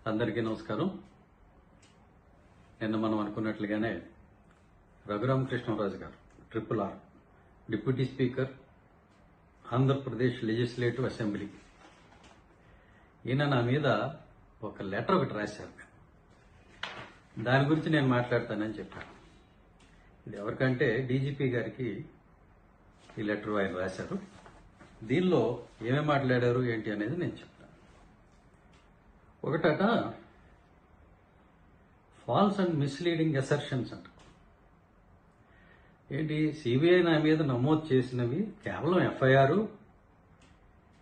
అందరికీ నమస్కారం. నిన్న మనం అనుకున్నట్లుగానే రఘురామకృష్ణరాజు గారు RRR deputy speaker Andhra Pradesh legislative assembly ఈయన నా మీద ఒక లెటర్ ఒకటి రాశారు. దాని గురించి నేను మాట్లాడతానని చెప్పాను. ఇది ఎవరికంటే డీజీపీ గారికి ఈ లెటర్ ఆయన రాశారు. దీనిలో ఏమేమి మాట్లాడారు ఏంటి అనేది నేను చెప్తాను. ఒకటట ఫాల్స్ అండ్ మిస్లీడింగ్ అసర్షన్స్ అంట. ఏంటి, సిబిఐ నా మీద నమోదు చేసినవి కేవలం ఎఫ్ఐఆర్,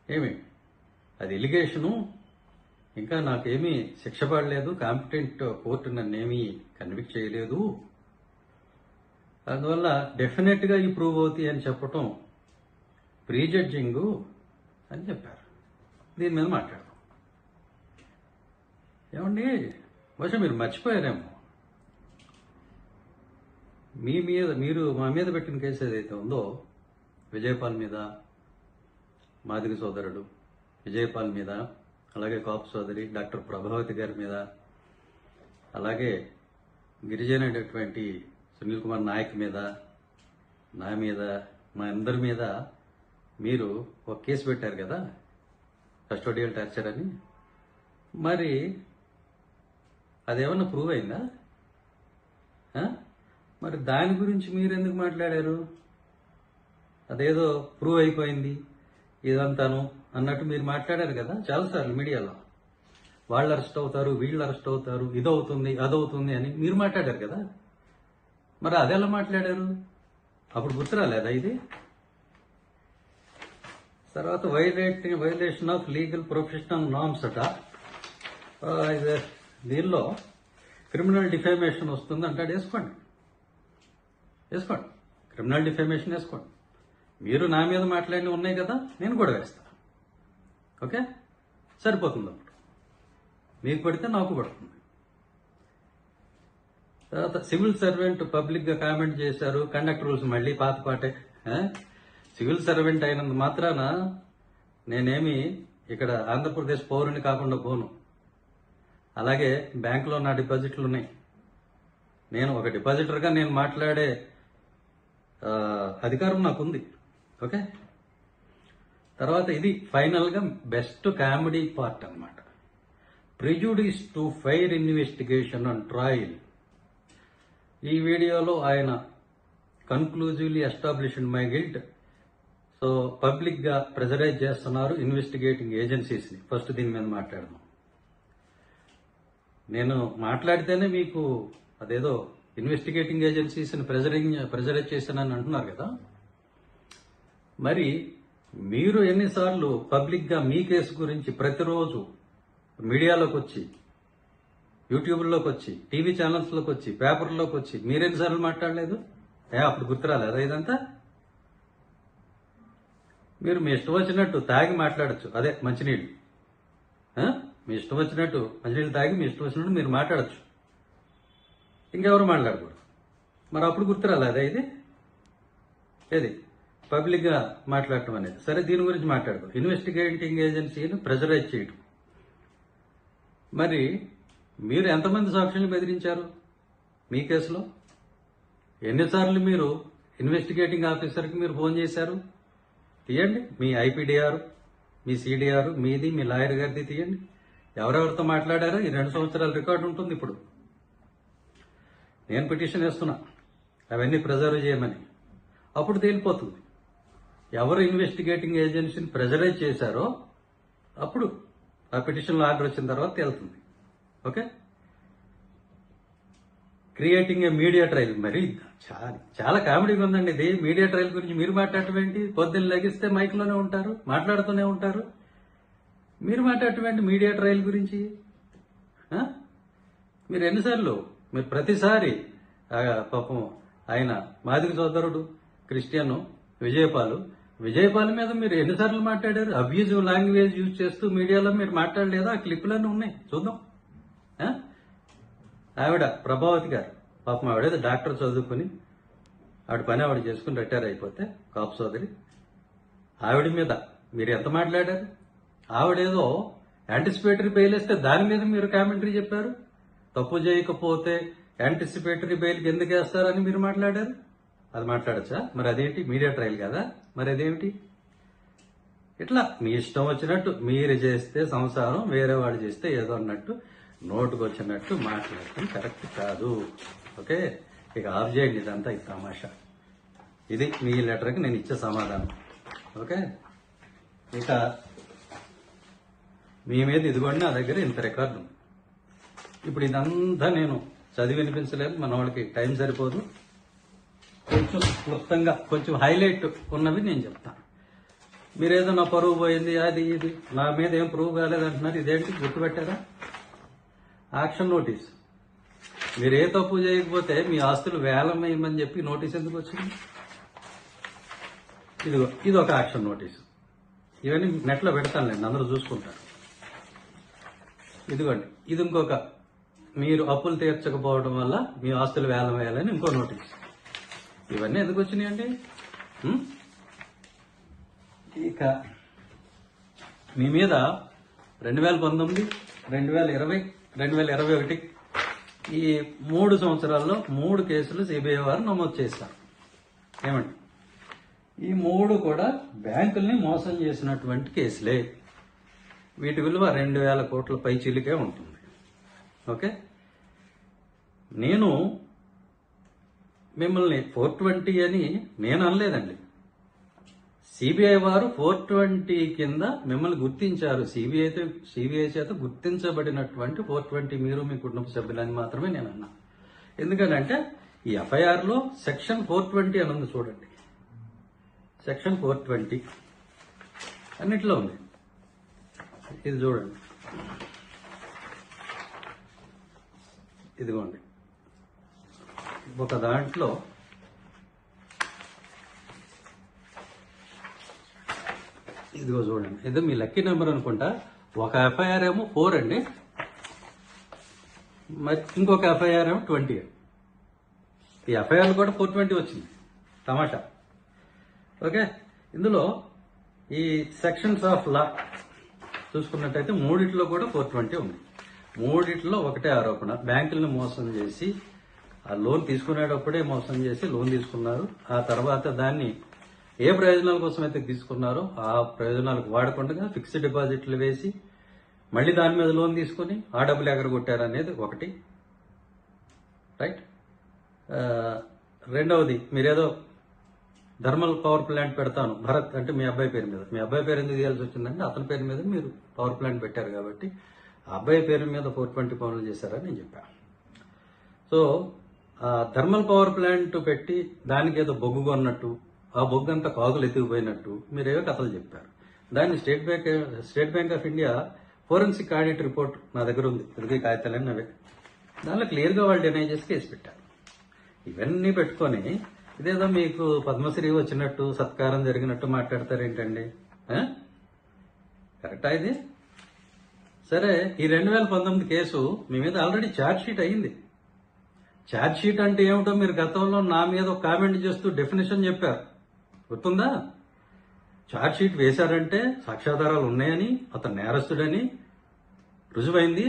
ఏమి అది ఎలిగేషను, ఇంకా నాకేమీ శిక్ష పడలేదు, కాంపిటెంట్ కోర్టు నన్నేమీ కన్విక్ట్ చేయలేదు, అందువల్ల డెఫినెట్గా ఈ ప్రూవ్ అవుతాయి అని చెప్పటం ప్రీజడ్జింగ్ అని చెప్పారు. దీని మీద మాట్లాడదాం. ఏమండి, బహుశా మీరు మర్చిపోయారేమో, మీరు మా మీద పెట్టిన కేసు ఏదైతే ఉందో, విజయపాల్ మీద, మాదిగ సోదరుడు విజయపాల్ మీద, అలాగే కాపు సోదరి డాక్టర్ ప్రభావతి గారి మీద, అలాగే గిరిజనటువంటి సునీల్ కుమార్ నాయక్ మీద, నా మీద, మా అందరి మీద మీరు ఒక కేసు పెట్టారు కదా, కస్టోడియల్ టార్చర్ అని. మరి అదేమన్నా ప్రూవ్ అయిందా? మరి దాని గురించి మీరు ఎందుకు మాట్లాడారు? అదేదో ప్రూవ్ అయిపోయింది ఇదంతాను అన్నట్టు మీరు మాట్లాడారు కదా చాలాసార్లు మీడియాలో. వాళ్ళు అరెస్ట్ అవుతారు, వీళ్ళు అరెస్ట్ అవుతారు, ఇదవుతుంది అదవుతుంది అని మీరు మాట్లాడారు కదా. మరి అదెలా మాట్లాడారు? అప్పుడు గుర్తురాలేదా ఇది? తర్వాత violation of legal professional norms అట. దీనిలో క్రిమినల్ డిఫేమేషన్ వస్తుంది అంటాడు. వేసుకోండి, క్రిమినల్ డిఫేమేషన్ వేసుకోండి. మీరు నా మీద మాట్లాడినవి ఉన్నాయి కదా, నేను కూడా వేస్తాను. ఓకే, సరిపోతుంది. అప్పుడు మీకు పడితే నాకు పడుతుంది. తర్వాత సివిల్ సర్వెంట్ పబ్లిక్గా కామెంట్ చేశారు. కండక్ట్ రూల్స్ మళ్ళీ పాతే. సివిల్ సర్వెంట్ అయినంత మాత్రాన నేనేమి ఇక్కడ ఆంధ్రప్రదేశ్ పౌరుని కాకుండా పోను. అలాగే బ్యాంకులో నా డిపాజిట్లు ఉన్నాయి. నేను ఒక డిపాజిటర్గా నేను మాట్లాడే అధికారం నాకుంది. ఓకే, తర్వాత ఇది ఫైనల్గా బెస్ట్ కామెడీ పార్ట్ అన్నమాట. Prejudice to fair investigation and trial. ఈ వీడియోలో ఆయన కన్క్లూజివ్లీ ఎస్టాబ్లిష్డ్ మై గిల్ట్. సో పబ్లిక్గా ప్రెజరైజ్ చేస్తున్నారు ఇన్వెస్టిగేటింగ్ ఏజెన్సీస్ని. ఫస్ట్ దీని మీద మాట్లాడదాం. నేను మాట్లాడితేనే మీకు అదేదో ఇన్వెస్టిగేటింగ్ ఏజెన్సీస్ని ప్రెజరైజ్ చేశానని అంటున్నారు కదా. మరి మీరు ఎన్నిసార్లు పబ్లిక్గా మీ కేసు గురించి ప్రతిరోజు మీడియాలోకి వచ్చి, యూట్యూబ్లోకి వచ్చి, టీవీ ఛానల్స్లోకి వచ్చి, పేపర్లోకి వచ్చి మీరెన్నిసార్లు మాట్లాడలేదు? అప్పుడు గుర్తురాలేదా ఇదంతా? మీరు మీ ఇష్టం వచ్చినట్టు తాగి మాట్లాడచ్చు. అదే మంచినీళ్ళు, మీ ఇష్టం వచ్చినట్టు మంచినీళ్ళు తాగి మీ ఇష్టం వచ్చినట్టు మీరు మాట్లాడచ్చు. ఇంకెవరు మాట్లాడకూడదు. మరి అప్పుడు గుర్తురాలేదా ఇది? ఏది పబ్లిక్గా మాట్లాడటం అనేది? సరే, దీని గురించి మాట్లాడదాం. ఇన్వెస్టిగేటింగ్ ఏజెన్సీని ప్రెజరైజ్ చేయడం. మరి మీరు ఎంతమంది సాక్షుల్ని బెదిరించారు మీ కేసులో? ఎన్నిసార్లు మీరు ఇన్వెస్టిగేటింగ్ ఆఫీసర్కి మీరు ఫోన్ చేశారు? తీయండి, మీ ఐపీడీఆర్, మీ సిడిఆర్, మీది, మీ లాయర్ గారిది తీయండి. ఎవరెవరితో మాట్లాడారో ఈ 2 సంవత్సరాల రికార్డు ఉంటుంది. ఇప్పుడు నేను పిటిషన్ వేస్తున్నా అవన్నీ ప్రిజర్వ్ చేయమని. అప్పుడు తేలిపోతుంది ఎవరు ఇన్వెస్టిగేటింగ్ ఏజెన్సీని ప్రెజరైజ్ చేశారో. అప్పుడు ఆ పిటిషన్లో ఆర్డర్ వచ్చిన తర్వాత తేలుతుంది. Okay, creating a media trial. మరి చాలా కామెడీగా ఉందండి ఇది. మీడియా ట్రయల్ గురించి మీరు మాట్లాడటం ఏంటి? పొద్దున్న లెగిస్తే మైక్లోనే ఉంటారు, మాట్లాడుతూనే ఉంటారు. మీరు మాట్లాడటం ఏంటి మీడియా ట్రయల్ గురించి? మీరు ఎన్నిసార్లు, మీరు ప్రతిసారి పాపం ఆయన మాదిగ సోదరుడు క్రిస్టియన్ విజయపాల్ మీద మీరు ఎన్నిసార్లు మాట్లాడారు? అబ్యూజివ్ లాంగ్వేజ్ యూజ్ చేస్తూ మీడియాలో మీరు మాట్లాడలేదా? ఆ క్లిప్లన్నీ ఉన్నాయి, చూద్దాం. ఆవిడ ప్రభావతి గారు పాపం, ఆవిడేదో డాక్టర్ చదువుకుని ఆవిడ పని ఆవిడ చేసుకుని రిటైర్ అయిపోతే, కాపు సోదరి, ఆవిడ మీద మీరు ఎంత మాట్లాడారు? ఆవిడేదో యాంటిసిపేటరీ బెయిల్ వేస్తే దాని మీద మీరు కామెంటరీ చెప్పారు. తప్పు చేయకపోతే యాంటిసిపేటరీ బెయిల్కి ఎందుకు వేస్తారని మీరు మాట్లాడారు. అది మాట్లాడచ్చా? మరి అదేంటి, మీడియా ట్రయల్ కదా, మరి అదేమిటి? ఇట్లా మీ ఇష్టం వచ్చినట్టు మీరు చేస్తే సంసారం, వేరే వాడు చేస్తే ఏదో అన్నట్టు నోటుకు వచ్చినట్టు మాట్లాడటం కరెక్ట్ కాదు. ఓకే, ఇక ఆఫ్ చేయండి ఇదంతా, ఈ తమాషా. ఇది మీ లెటర్కి నేను ఇచ్చే సమాధానం. ఓకే, ఇక మీ మీద ఇదిగోండి, నా దగ్గర ఇంత రికార్డు ఉంది. ఇప్పుడు ఇదంతా నేను చదివి వినిపించలేను, మన వాళ్ళకి టైం సరిపోదు. కొంచెం క్లుప్తంగా కొంచెం హైలైట్ ఉన్నవి నేను చెప్తాను. మీరేదో నా పరువు పోయింది, అది ఇది, నా మీద ఏం ప్రూవ్ కాలేదంటున్నారు. ఇదేంటి గుర్తుపెట్టారా? Action notice. మీరు ఏ తప్పు చేయకపోతే మీ ఆస్తులు వేలం వేయమని చెప్పి నోటీస్ ఎందుకు వచ్చింది? ఇదిగో, ఇది ఒక యాక్షన్ నోటీసు. ఇవన్నీ నెట్లో పెడతానులేండి, అందరూ చూసుకుంటారు. ఇదిగోండి, ఇది ఇంకొక, మీరు అప్పులు తీర్చకపోవడం వల్ల మీ ఆస్తులు వేలం వేయాలని ఇంకో నోటీస్. ఇవన్నీ ఎందుకు వచ్చినాయండి? ఇక మీ మీద 2019, 2020, 2021 ఈ 3 సంవత్సరాల్లో 3 కేసులు సిబిఐ వారు నమోదు చేశారు. ఏమండి? ఈ 3 కూడా బ్యాంకుల్ని మోసం చేసినటువంటి కేసులే. వీటి విలువ 2,000 కోట్ల పైచిలికే ఉంటుంది. ఓకే, నేను మిమ్మల్ని 420 అని నేను అనలేదండి. సిబిఐ వారు 420 కింద మిమ్మల్ని గుర్తించారు. సిబిఐ చేత గుర్తించబడినటువంటి 420 మీరు మీ కుటుంబ సభ్యులని మాత్రమే నేను అన్నా. ఎందుకంటే ఈ ఎఫ్ఐఆర్ లో సెక్షన్ 420 అని ఉంది చూడండి. సెక్షన్ 420 అన్నిట్లో ఉంది. ఇది చూడండి, ఇదిగోండి, ఒక దాంట్లో ఇదిగో చూడండి, ఇది మీ లక్కీ నెంబర్ అనుకుంటా. ఒక ఎఫ్ఐఆర్ ఏమో 4 అండి, మరి ఇంకొక ఎఫ్ఐఆర్ ఏమో 20. ఈ ఎఫ్ఐఆర్ కూడా 420 వచ్చింది. తమాషా. ఓకే, ఇందులో ఈ సెక్షన్స్ ఆఫ్ లా చూసుకున్నట్టయితే 3 కూడా 420 ఉంది. 3 ఒకటే ఆరోపణ, బ్యాంకులను మోసం చేసి ఆ లోన్ తీసుకునేటప్పుడే మోసం చేసి లోన్ తీసుకున్నారు. ఆ తర్వాత దాన్ని ఏ ప్రయోజనాల కోసం అయితే తీసుకున్నారో ఆ ప్రయోజనాలకు వాడకుండా ఫిక్స్డ్ డిపాజిట్లు వేసి మళ్ళీ దాని మీద లోన్ తీసుకుని ఆ డబ్బులు ఎగరగొట్టారు అనేది ఒకటి. రైట్. రెండవది, మీరేదో థర్మల్ పవర్ ప్లాంట్ పెడతాను భరత్ అంటే మీ అబ్బాయి పేరు మీద, మీ అబ్బాయి పేరు ఎందుకు తీయాల్సి వచ్చిందంటే అతని పేరు మీద మీరు పవర్ ప్లాంట్ పెట్టారు కాబట్టి ఆ అబ్బాయి పేరు మీద 420 పనులు చేశారని నేను చెప్పాను. సో ఆ థర్మల్ పవర్ ప్లాంట్ పెట్టి దానికి ఏదో బొగ్గు కొన్నట్టు, ఆ బొగ్గు అంతా కాగులు ఎత్తుకుపోయినట్టు మీరేవో కథలు చెప్పారు. దాన్ని state bank of India forensic audit report నా దగ్గర ఉంది, తిరిగి కాగితాలన్నీ అవే. దానిలో క్లియర్గా వాళ్ళు డినై చేసి కేసు పెట్టారు. ఇవన్నీ పెట్టుకొని ఇదేదో మీకు పద్మశ్రీ వచ్చినట్టు సత్కారం జరిగినట్టు మాట్లాడతారేంటండి? కరెక్టా ఇది? సరే, ఈ 2019 కేసు మీ మీద ఆల్రెడీ ఛార్జ్ షీట్ అయింది. ఛార్జ్ షీట్ అంటే ఏమిటో మీరు గతంలో నా మీద ఒక కామెంట్ చేస్తూ డెఫినేషన్ చెప్పారు, గుర్తుందా? ఛార్జ్ షీట్ వేశారంటే సాక్ష్యాధారాలు ఉన్నాయని, అతను నేరస్తుడని రుజువైంది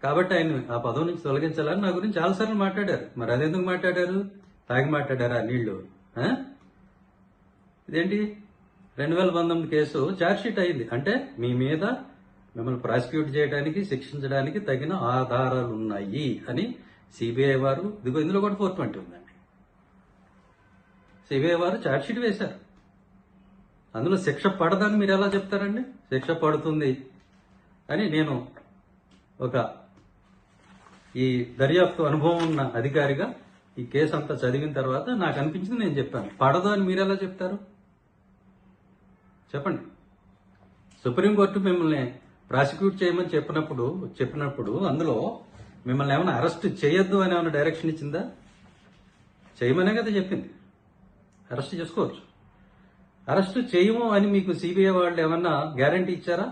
కాబట్టి ఆయన ఆ పదవి నుంచి తొలగించాలని నా గురించి చాలాసార్లు మాట్లాడారు. మరి అదెందుకు మాట్లాడారు? తాగి మాట్లాడారా నీళ్లు? ఇదేంటి 2019 కేసు ఛార్జ్ షీట్ అయింది అంటే మీ మీద మిమ్మల్ని ప్రాసిక్యూట్ చేయడానికి, శిక్షించడానికి తగిన ఆధారాలు ఉన్నాయి అని సిబిఐ వారు, ఇదిగో ఇందులో కూడా 420 ఉందండి. సిబిఐ వారు ఛార్జ్ షీట్ వేశారు. అందులో శిక్ష పడదని మీరు ఎలా చెప్తారండి? శిక్ష పడుతుంది అని నేను ఒక ఈ దర్యాప్తు అనుభవం ఉన్న అధికారిగా ఈ కేసు అంతా చదివిన తర్వాత నాకు అనిపించింది, నేను చెప్పాను. పడదు అని మీరు ఎలా చెప్తారు చెప్పండి? సుప్రీంకోర్టు మిమ్మల్ని ప్రాసిక్యూట్ చేయమని చెప్పినప్పుడు అందులో మిమ్మల్ని ఏమైనా అరెస్ట్ చేయొద్దు అని ఏమైనా డైరెక్షన్ ఇచ్చిందా? చేయమనే కదా చెప్పింది. అరెస్ట్ చేసుకోవచ్చు. అరెస్ట్ చేయము అని మీకు సిబిఐ వాళ్ళు ఏమన్నా గ్యారంటీ ఇచ్చారా?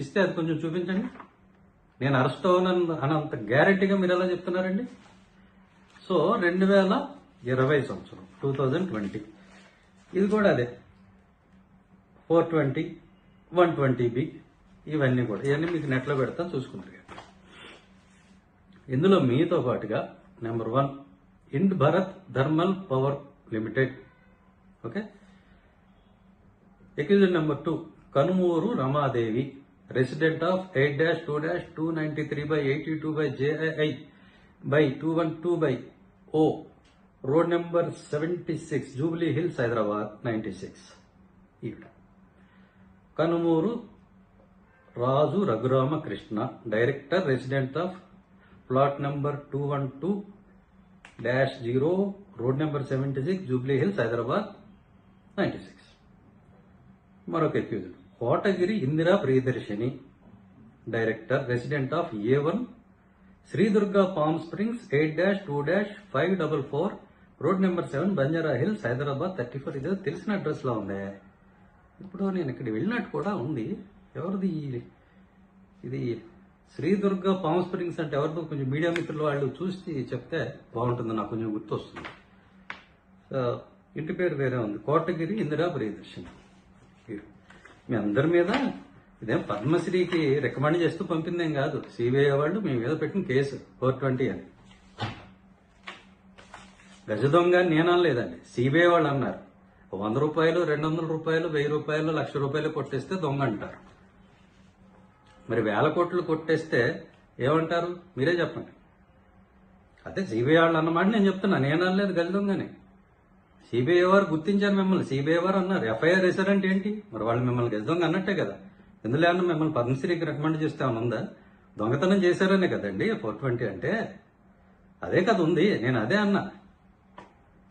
ఇస్తే అది కొంచెం చూపించండి. నేను అరెస్ట్ అవ్వను అనంత గ్యారంటీగా మీరు ఎలా చెప్తున్నారండి? సో 2020 సంవత్సరం 2020 ఇది కూడా అదే 420, 120B, ఇవన్నీ కూడా ఇవన్నీ మీకు నెట్లో పెడతాను చూసుకుంటారు. ఇందులో మీతో పాటుగా number 1 Ind Bharat thermal power limited. Okay. Accused number 2 Kanumuru Ramadevi, resident of 8-2-293/82/JII/212/O, road number 76, Jubilee Hills, Hyderabad 96. ఈవిడ Kanumuru Raju Raghuramakrishna, director, resident of plot number 212-0, road number 76, Jubilee Hills, Hyderabad 96. మరొక accused Kotagiri Indira Priyadarshini, director, resident of A1, Sridurga Palm Springs, 8-2-544, road number 7, Banjara Hills, Hyderabad 34. ఇది తెలిసిన address లో ఉంది. ఇప్పుడు నేను ఇక్కడ వెళ్ళినట్టు కూడా ఉంది. ఎవరిది ఇది? శ్రీదుర్గా పామ్ స్ప్రింగ్స్ అంటే ఎవరిదో కొంచెం మీడియా మిత్రులు వాళ్ళు చూసి చెప్తే బాగుంటుంది, నాకు కొంచెం గుర్తొస్తుంది. ఇంటి పేరు వేరే ఉంది, కోటగిరి ఇందిరా ప్రియదర్శిని. మీ అందరి మీద ఇదేం పద్మశ్రీకి రికమెండ్ చేస్తూ పంపిందేం కాదు. సిబిఐ వాళ్ళు మీ మీద పెట్టిన కేసు 420 అని. గజ దొంగ అని నేను అనలేదండి, సిబిఐ వాళ్ళు అన్నారు. 100 రూపాయలు, 200 రూపాయలు, 1000 రూపాయలు, 1,00,000 రూపాయలు కొట్టేస్తే దొంగ అంటారు. మరి 1000 కోట్లు కొట్టేస్తే ఏమంటారు? మీరే చెప్పండి. అదే సిబిఐ వాళ్ళు అన్నమాట నేను చెప్తున్నా, నేను అనలేదు గజ దొంగని. సిబిఐ వారు గుర్తించారు మిమ్మల్ని, సిబిఐ వారు అన్నారు. ఎఫ్ఐఆర్ వేశారంటే ఏంటి? మరి వాళ్ళు మిమ్మల్ని గజ దొంగ అన్నట్టే కదా. ఎందులో అన్న మిమ్మల్ని పద్మశ్రీకి రికమెండ్ చేస్తే ఉందా? దొంగతనం చేశారనే కదండి 420 అంటే. అదే కదా ఉంది. నేను అదే అన్నా,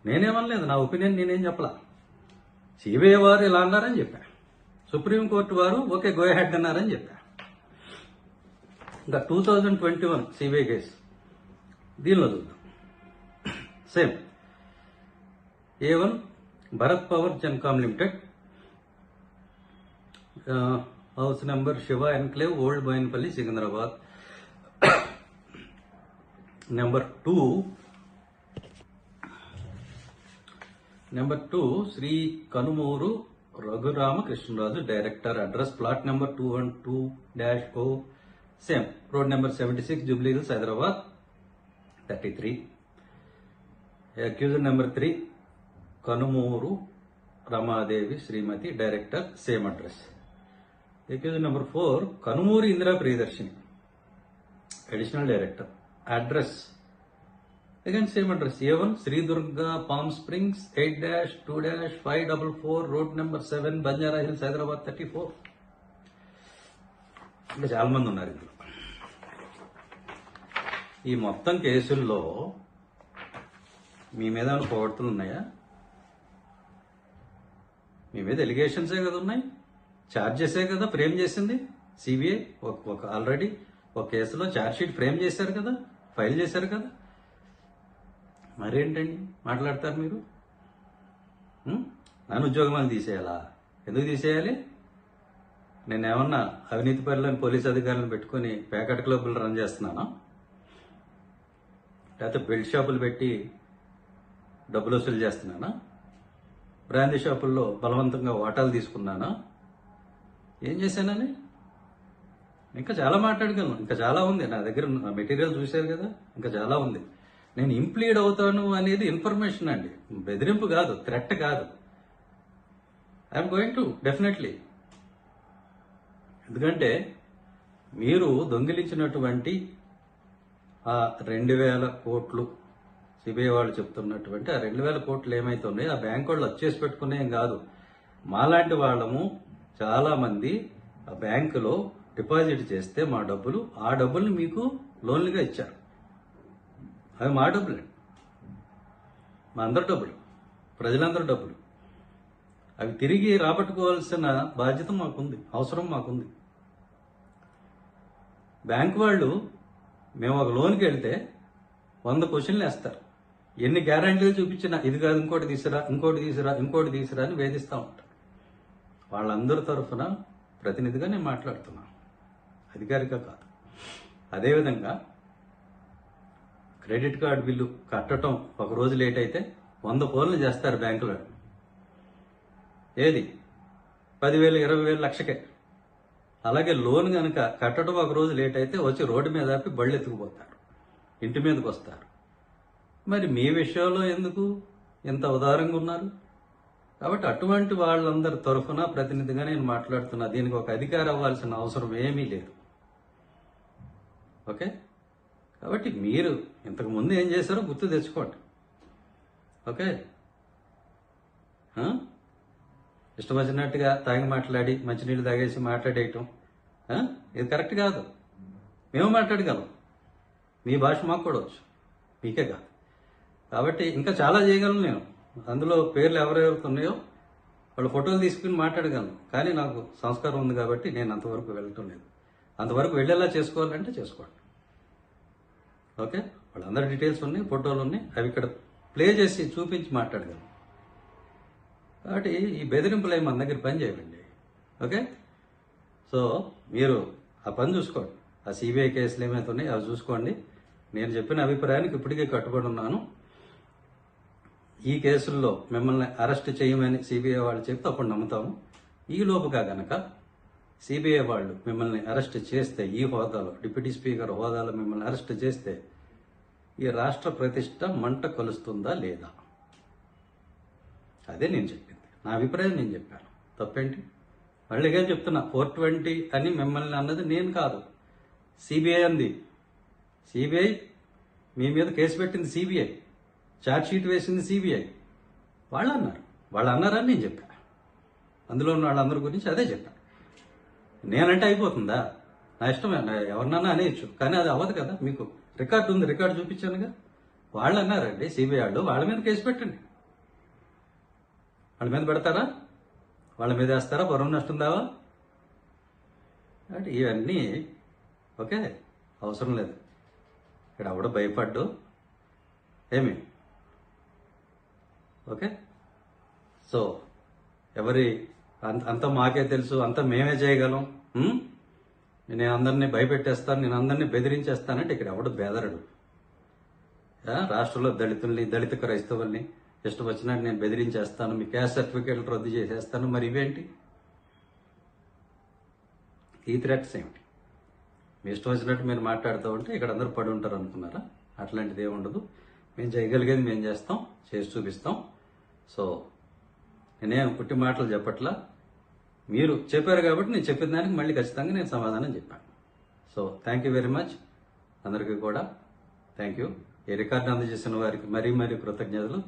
నేనేమనలేదు. నా ఒపీనియన్ నేనేం చెప్పలా. సిబిఐ వారు ఇలా అన్నారని చెప్పా, సుప్రీంకోర్టు వారు ఓకే గో హెడ్ అన్నారని చెప్పా. ఇంకా 2021 సిబిఐ కేసు దీనిలో చూద్దాం. Same A1 Bharat power Gencom limited, house number Shiva enclave, old Boinpally, Secunderabad. Number 2 Shri Kanumuru Raghuramakrishnaraju, director, address plot number 212-0, same road number 76, Jubilee Hills, Hyderabad 33. Accuser number 3 Kanumuru Ramadevi Shrimati, director, same address. Accuser number 4 Kanumuru Indira Priyadarshini, additional director, address again same address, A1 Sridurga Palm Springs, 8-2-544, road number 7, Banjara Hills, Hyderabad 34. ఇంకా చాలా మంది ఉన్నారు ఇందులో. ఈ మొత్తం కేసుల్లో మీ మీద ఏమైనా పోగొట్టులు ఉన్నాయా? మీ మీద ఎలిగేషన్సే కదా ఉన్నాయి, ఛార్జెసే కదా ఫ్రేమ్ చేసింది సిబిఐ. ఒక ఆల్రెడీ ఒక కేసులో ఛార్జ్ షీట్ ఫ్రేమ్ చేశారు కదా, ఫైల్ చేశారు కదా. మరేంటండి మాట్లాడతారు మీరు? నన్ను ఉద్యోగం తీసేయాలా? ఎందుకు తీసేయాలి? నేను ఏమన్నా అవినీతి పరులను పోలీస్ అధికారులను పెట్టుకుని ప్యాకెట్ క్లబ్లు రన్ చేస్తున్నానా? లేకపోతే బెల్ట్ షాపులు పెట్టి డబ్బులు వసూలు చేస్తున్నానా? బ్రాందీ షాపుల్లో బలవంతంగా వాటాలు తీసుకున్నానా? ఏం చేశానని? ఇంకా చాలా మాట్లాడగలను, ఇంకా చాలా ఉంది నా దగ్గర. మెటీరియల్ చూశారు కదా, ఇంకా చాలా ఉంది. నేను ఇంప్లీడ్ అవుతాను అనేది ఇన్ఫర్మేషన్ అండి, బెదిరింపు కాదు, థ్రెట్ కాదు. I'm going to definitely. ఎందుకంటే మీరు దొంగిలించినటువంటి ఆ 2,000 కోట్లు, సిబిఐ వాళ్ళు చెప్తున్నటువంటి ఆ 2,000 కోట్లు ఏమైతే ఉన్నాయో ఆ బ్యాంక్ వాళ్ళు వచ్చేసి పెట్టుకునేం కాదు. మాలాంటి వాళ్ళము చాలా మంది ఆ బ్యాంకులో డిపాజిట్ చేస్తే మా డబ్బులు, ఆ డబ్బుల్ని మీకు లోన్లుగా ఇచ్చారు. అవి మా డబ్బులే, మా అందరి డబ్బులు, ప్రజలందరి డబ్బులు. అవి తిరిగి రాబట్టుకోవాల్సిన బాధ్యత మాకుంది, అవసరం మాకుంది. బ్యాంకు వాళ్ళు మేము ఒక లోన్కి వెళ్తే 100 క్వశ్చన్లు వేస్తారు. ఎన్ని గ్యారంటీలు చూపించినా ఇది కాదు, ఇంకోటి తీసురా, ఇంకోటి తీసురా, ఇంకోటి తీసురా అని వేధిస్తూ ఉంటారు. వాళ్ళందరి తరఫున ప్రతినిధిగా నేను మాట్లాడుతున్నాను, అధికారిగా కాదు. అదేవిధంగా క్రెడిట్ కార్డు బిల్లు కట్టడం ఒక రోజు లేట్ అయితే 100 ఫోన్లు చేస్తారు బ్యాంకులో. ఏది 10,000, 20,000, లక్షకే. అలాగే లోన్ కనుక కట్టడం ఒక రోజు లేట్ అయితే వచ్చి రోడ్డు మీద ఆపి బళ్ళు ఎత్తుకుపోతారు, ఇంటి మీదకి వస్తారు. మరి మీ విషయంలో ఎందుకు ఇంత ఉదారంగా ఉన్నారు? కాబట్టి అటువంటి వాళ్ళందరి తరఫున ప్రతినిధిగా నేను మాట్లాడుతున్నా. దీనికి ఒక అధికారం అవ్వాల్సిన అవసరం ఏమీ లేదు. ఓకే, కాబట్టి మీరు ఇంతకు ముందు ఏం చేశారో గుర్తు తెచ్చుకోండి. ఓకే, ఇష్టం వచ్చినట్టుగా తాగి మాట్లాడి మంచినీళ్ళు తాగేసి మాట్లాడేయటం ఇది కరెక్ట్ కాదు. మేము మాట్లాడగలం, మీ భాష మాకు కూడా వచ్చు, మీకే కాదు. కాబట్టి ఇంకా చాలా చేయగలను నేను. అందులో పేర్లు ఎవరెవరికి ఉన్నాయో వాళ్ళ ఫోటోలు తీసుకుని మాట్లాడగలను. కానీ నాకు సంస్కారం ఉంది కాబట్టి నేను అంతవరకు వెళ్ళటం లేదు. అంతవరకు వెళ్ళేలా చేసుకోవాలంటే చేసుకోండి. ఓకే, వాళ్ళందరి డీటెయిల్స్ ఉన్నాయి, ఫోటోలు ఉన్నాయి, అవి ఇక్కడ ప్లే చేసి చూపించి మాట్లాడగలను. కాబట్టి ఈ బెదిరింపులు ఏమి మన దగ్గర పని చేయండి. ఓకే, సో మీరు ఆ పని చూసుకోండి. ఆ సిబిఐ కేసులు ఏమైతే ఉన్నాయో అవి చూసుకోండి. నేను చెప్పిన అభిప్రాయానికి ఇప్పటికే కట్టుబడి ఉన్నాను. ఈ కేసుల్లో మిమ్మల్ని అరెస్ట్ చేయమని సిబిఐ వాళ్ళు చెప్తే అప్పుడు నమ్ముతాము. ఈ లోపుగా గనక సిబిఐ వాళ్ళు మిమ్మల్ని అరెస్ట్ చేస్తే, ఈ హోదాలో డిప్యూటీ స్పీకర్ హోదాలో మిమ్మల్ని అరెస్ట్ చేస్తే ఈ రాష్ట్ర ప్రతిష్ట మంట కలుస్తుందా లేదా? అదే నేను చెప్పింది, నా అభిప్రాయం నేను చెప్పాను. తప్పేంటి? మళ్ళీగా చెప్తున్నా, 420 అని మిమ్మల్ని అన్నది నేను కాదు, సిబిఐ అంది. సిబిఐ మీ మీద కేసు పెట్టింది, సిబిఐ ఛార్జ్ షీట్ వేసింది, సిబిఐ. వాళ్ళు అన్నారని నేను చెప్పాను. అందులో ఉన్న వాళ్ళందరి గురించి అదే చెప్పాను. నేనంటే అయిపోతుందా? నా ఇష్టమే, ఎవరినన్నా అనేయచ్చు, కానీ అది అవ్వదు కదా. మీకు రికార్డు ఉంది, రికార్డు చూపించానుగా. వాళ్ళు అన్నారండి సిబిఐ వాళ్ళు, వాళ్ళ మీద కేసు పెట్టండి. వాళ్ళ మీద పెడతారా? వాళ్ళ మీద వేస్తారా? పరువు నష్టం దావా? అంటే ఇవన్నీ ఓకే, అవసరం లేదు. ఇక్కడ ఎవడో భయపడ్డు ఏమి. ఓకే, సో ఎవరి అంత మాకే తెలుసు, అంత మేమే చేయగలం, నేను అందరినీ భయపెట్టేస్తాను, నేను అందరినీ బెదిరించేస్తానంటే ఇక్కడ ఎవడు బెదరడు. రాష్ట్రంలో దళితుల్ని, దళిత క్రైస్తవుల్ని ఇష్టం వచ్చినట్టు నేను బెదిరించేస్తాను, మీ క్యాస్ట్ సర్టిఫికేట్లు రద్దు చేసేస్తాను. మరి ఇవేంటి? ఈ థ్రెట్స్ ఏమిటి? మీ ఇష్టం వచ్చినట్టు మీరు మాట్లాడుతూ ఉంటే ఇక్కడ అందరూ పడి ఉంటారు అనుకున్నారా? అట్లాంటిది ఏమి ఉండదు. మేము చేయగలిగేది మేము చేస్తాం, చేసి చూపిస్తాం. సో నేనేం పుట్టి మాటలు చెప్పట్లా, మీరు చెప్పారు కాబట్టి నేను చెప్పిన దానికి మళ్ళీ ఖచ్చితంగా నేను సమాధానం చెప్పాను. So thank you very much, అందరికీ కూడా థ్యాంక్ యూ. ఈ రికార్డు అందజేసిన వారికి మరీ కృతజ్ఞతలు.